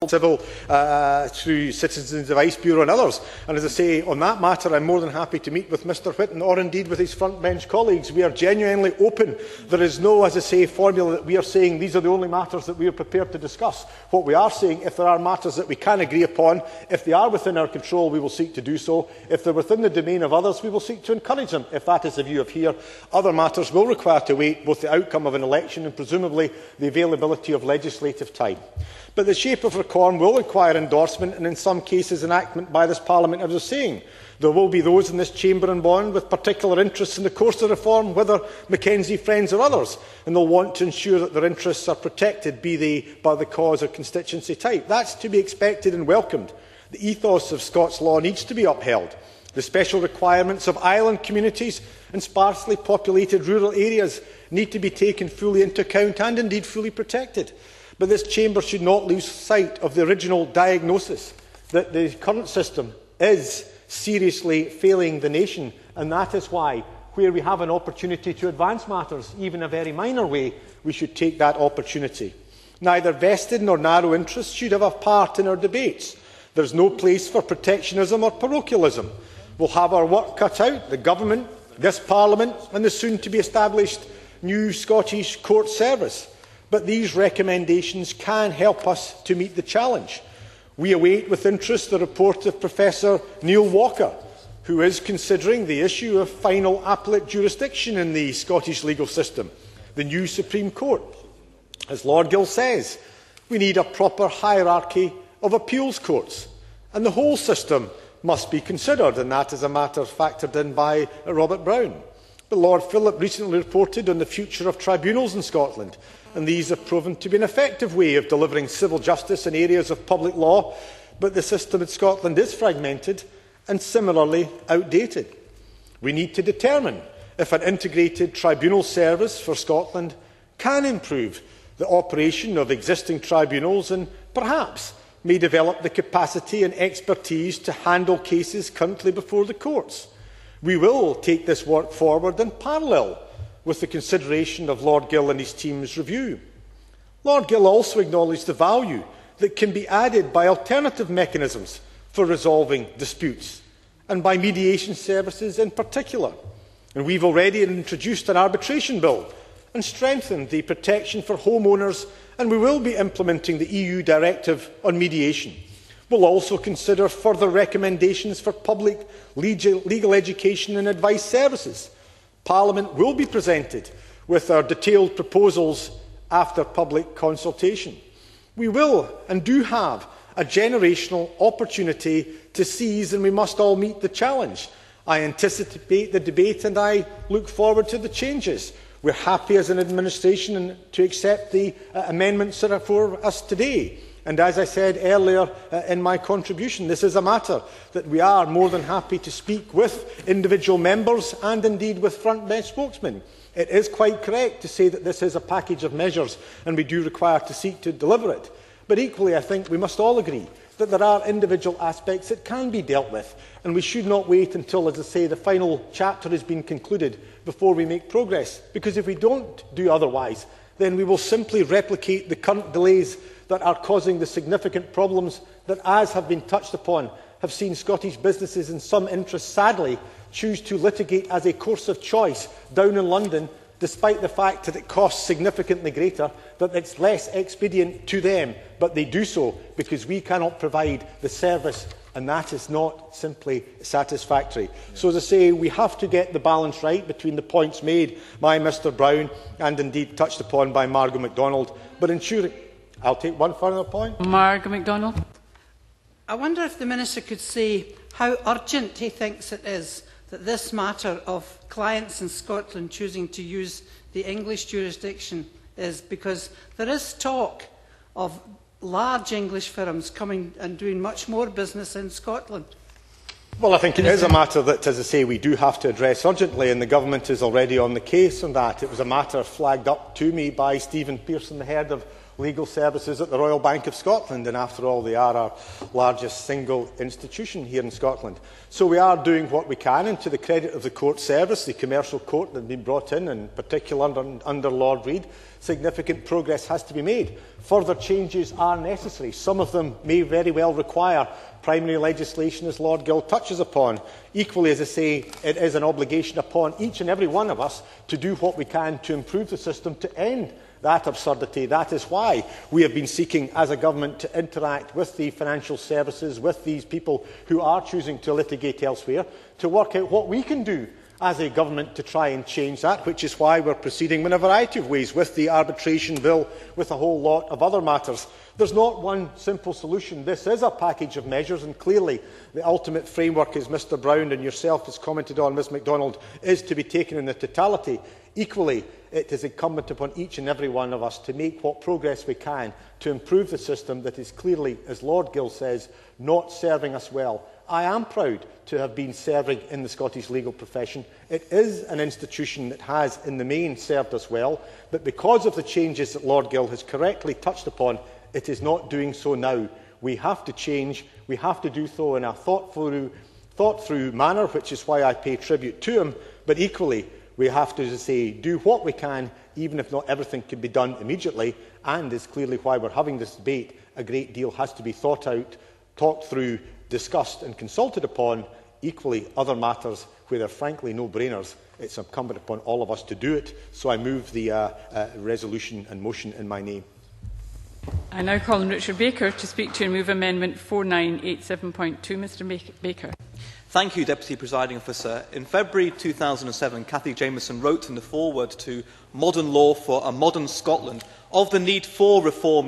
civil through Citizens Advice Bureau and others. And as I say, on that matter, I am more than happy to meet with Mr Whitten or indeed with his front bench colleagues. We are genuinely open. There is no, as I say, formula that we are saying these are the only matters that we are prepared to discuss. What we are saying, if there are matters that we can agree upon, if they are within our control, we will seek to do so. If they are within the domain of others, we will seek to encourage them, if that is the view of here. Other matters will require to wait both the outcome of an election and presumably the availability of legislative time. But the shape of reform will require endorsement and in some cases enactment by this Parliament, as I was saying. There will be those in this chamber and beyond with particular interests in the course of reform, whether Mackenzie friends or others, and they will want to ensure that their interests are protected, be they by the cause or constituency type. That is to be expected and welcomed. The ethos of Scots law needs to be upheld. The special requirements of island communities and sparsely populated rural areas need to be taken fully into account and indeed fully protected. But this chamber should not lose sight of the original diagnosis that the current system is seriously failing the nation, and that is why, where we have an opportunity to advance matters, even in a very minor way, we should take that opportunity. Neither vested nor narrow interests should have a part in our debates. There is no place for protectionism or parochialism. We will have our work cut out, the Government, this Parliament and the soon-to-be established new Scottish Court Service. But these recommendations can help us to meet the challenge. We await with interest the report of Professor Neil Walker, who is considering the issue of final appellate jurisdiction in the Scottish legal system, the new Supreme Court. As Lord Gill says, we need a proper hierarchy of appeals courts, and the whole system must be considered, and that is a matter factored in by Robert Brown. But Lord Philip recently reported on the future of tribunals in Scotland, and these have proven to be an effective way of delivering civil justice in areas of public law, but the system in Scotland is fragmented and similarly outdated. We need to determine if an integrated tribunal service for Scotland can improve the operation of existing tribunals and perhaps may develop the capacity and expertise to handle cases currently before the courts. We will take this work forward in parallel with the consideration of Lord Gill and his team's review. Lord Gill also acknowledged the value that can be added by alternative mechanisms for resolving disputes, and by mediation services in particular. And we have already introduced an arbitration bill and strengthened the protection for homeowners, and we will be implementing the EU directive on mediation. We will also consider further recommendations for public legal education and advice services. Parliament will be presented with our detailed proposals after public consultation. We will and do have a generational opportunity to seize, and we must all meet the challenge. I anticipate the debate and I look forward to the changes. We are happy as an administration to accept the amendments that are for us today. And as I said earlier in my contribution, this is a matter that we are more than happy to speak with individual members and indeed with front bench spokesmen. It is quite correct to say that this is a package of measures and we do require to seek to deliver it. But equally, I think we must all agree that there are individual aspects that can be dealt with, and we should not wait until, as I say, the final chapter has been concluded before we make progress. Because if we do not do otherwise, then we will simply replicate the current delays that are causing the significant problems that, as have been touched upon, have seen Scottish businesses in some interest, sadly, choose to litigate as a course of choice down in London, despite the fact that it costs significantly greater, that it is less expedient to them, but they do so because we cannot provide the service, and that is not simply satisfactory. So, as I say, we have to get the balance right between the points made by Mr Brown and indeed touched upon by Margaret MacDonald, but ensuring... I will take one further point. Margaret MacDonald. I wonder if the Minister could say how urgent he thinks it is that this matter of clients in Scotland choosing to use the English jurisdiction is, because there is talk of large English firms coming and doing much more business in Scotland. Well, I think it is a matter that, as I say, we do have to address urgently, and the Government is already on the case on that. It was a matter flagged up to me by Stephen Pearson, the head of legal services at the Royal Bank of Scotland, and after all, they are our largest single institution here in Scotland. So we are doing what we can, and to the credit of the court service, the commercial court that has been brought in particular under Lord Reid, significant progress has to be made. Further changes are necessary. Some of them may very well require primary legislation, as Lord Gill touches upon. Equally, as I say, it is an obligation upon each and every one of us to do what we can to improve the system, to end that absurdity. That is why we have been seeking, as a government, to interact with the financial services, with these people who are choosing to litigate elsewhere, to work out what we can do as a government to try and change that, which is why we are proceeding in a variety of ways with the arbitration bill, with a whole lot of other matters. There is not one simple solution. This is a package of measures, and clearly the ultimate framework, as Mr Brown and yourself has commented on, Ms MacDonald, is to be taken in the totality. Equally, it is incumbent upon each and every one of us to make what progress we can to improve the system that is clearly, as Lord Gill says, not serving us well. I am proud to have been serving in the Scottish legal profession. It is an institution that has, in the main, served us well, but because of the changes that Lord Gill has correctly touched upon, it is not doing so now. We have to change. We have to do so in a thought-through manner, which is why I pay tribute to him, but equally, we have to, as I say, do what we can, even if not everything can be done immediately, and is clearly why we are having this debate. A great deal has to be thought out, talked through, discussed and consulted upon. Equally, other matters where they are frankly no-brainers, it is incumbent upon all of us to do it. So I move the resolution and motion in my name. I now call on Richard Baker to speak to and move Amendment 4987.2. Mr Baker. Thank you, Deputy Presiding Officer. In February 2007, Cathy Jameson wrote in the foreword to Modern Law for a Modern Scotland of the need for reform